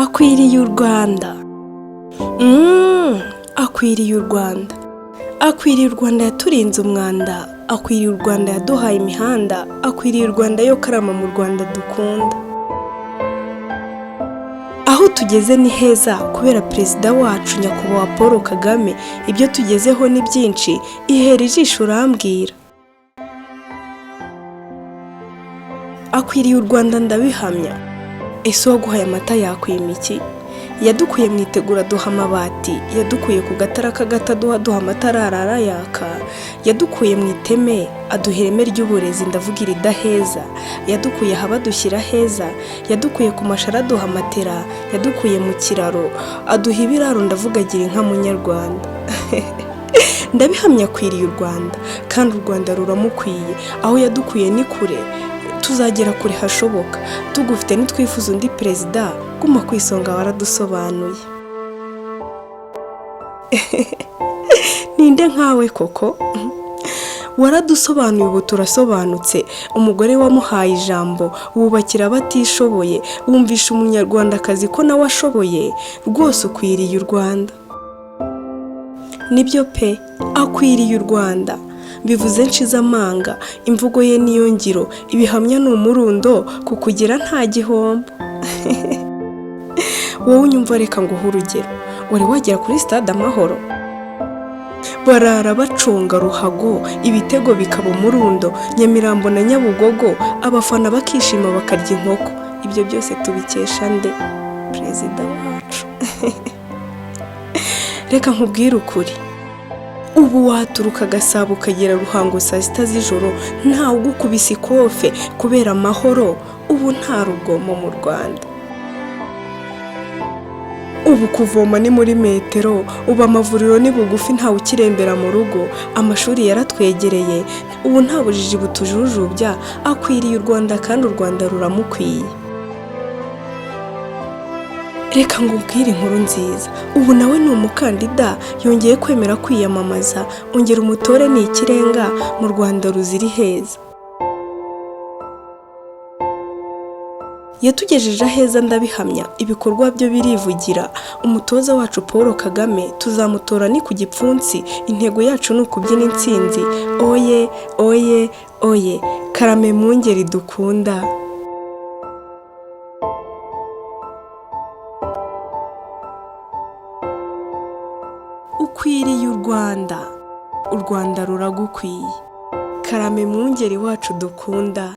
akwiriye u Rwanda. Akwiriye u Rwanda. Akwiriye u Rwanda yaturinze umwanda. Akwiriye u Rwanda yaduhaye imihanda. Akwiriye u Rwanda yo karama mu Rwanda dukunda. Aho tugeze ni heza kubera perezida wacu nyakubahwa Paul Kagame. Ibyo tugezeho ni byinshi, ihera ijisho urambwira. Akwiriye u Rwanda ndabihamya. Ese uwaguhaye amata yakwima iki? Yadukuye mu itegura duha amabati, yadukuye ku gatara k'agata duha amatara arara yaka, yadukuye mu iteme aduha ireme ry'uburezi ndavuga iridaheza, yadukuye haba dushyira heza, yadukuye ku mashara aduha matera, yadukuye mu kiraro aduha ibiraro ndavuga gira inka munyarwanda. Ndabihamya akwiriye u Rwanda kandi u Rwanda ruramukwiye. Aho yadukuye ni kure, tuzagera kure hashoboka. Tugufite nitwifuza undi perezida, guma ku isonga waradusobanuye. Ninde nkawe koko? Waradusobanuye ubu turasobanutse. Umugore wamuhaye ijambo, wubakira abatishoboye, wumvisha umunyarwandakazi ko nawe ashoboye. Rwose ukwiriye u Rwanda. Nibyo pe, akwiriye u Rwanda. Bivuze nshize amanga, imvugo ye niyo ngiro, ibihamya ni umurundo, kukugira nta gihombo. Wowe unyumva reka nguhe urugero. Wari wagera kuri stade Amahoro? Barara bacunga ruhago, ibitego bikaba umurundo, Nyamirambo na Nyabugogo, abafana bakishima bakarya inkoko. Ibyo byose tubikesha nde? Perezida wacu. Reka nkubwire ukuri. Ubu waturuka Gasabo ukagera Ruhango saa sita z'ijoro ntawe ugukubise ikofe kubera amahoro. Ubu nta rugomo mu Rwanda. Ubu kuvoma ni muri metero, ubu amavuriro ni bugufi ntawe ukirembera mu rugo, amashuri yaratwegereye, ubu nta bujiji butujujubya. Akwiriye u Rwanda kandi u Rwanda ruramukwiye. Reka ngubwire inkuru nziza. Ubu nawe ni umukandida, yongeye kwemera kwiyamamaza. Ongera umutore ni ikirenga, mu Rwanda ruziri heza. Yatugejeje aheza ndabihamya, ibikorwa byo birivugira. Umutoza wacu Paul Kagame tuzamutora ni ku gipfunsi. Intego yacu ni ukubyina intsinzi. Oye oye oye, karame mu ngeri dukunda. Ukwiriye u Rwanda. U Rwanda ruragukwiye. Karame mu ngeri wacu dukunda.